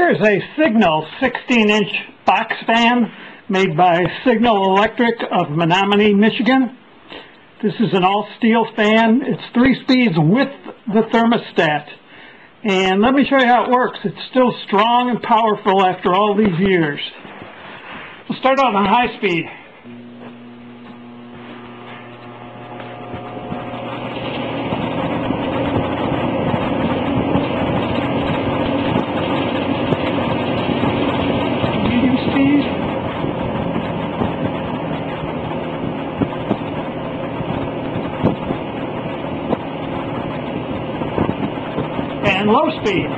Here's a Signal 16-inch box fan made by Signal Electric of Menominee, Michigan. This is an all-steel fan. It's 3 speeds with the thermostat. And let me show you how it works. It's still strong and powerful after all these years. We'll start out on high speed. Medium speed. And low speed.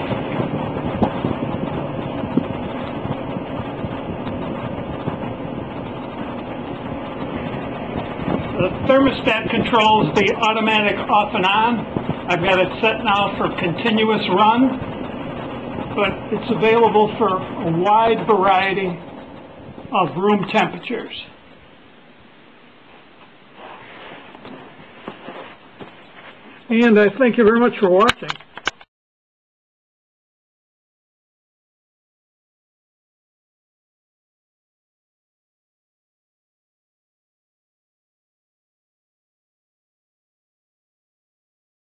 The thermostat controls the automatic off and on. I've got it set now for continuous run, but it's available for a wide variety of room temperatures. And I thank you very much for watching.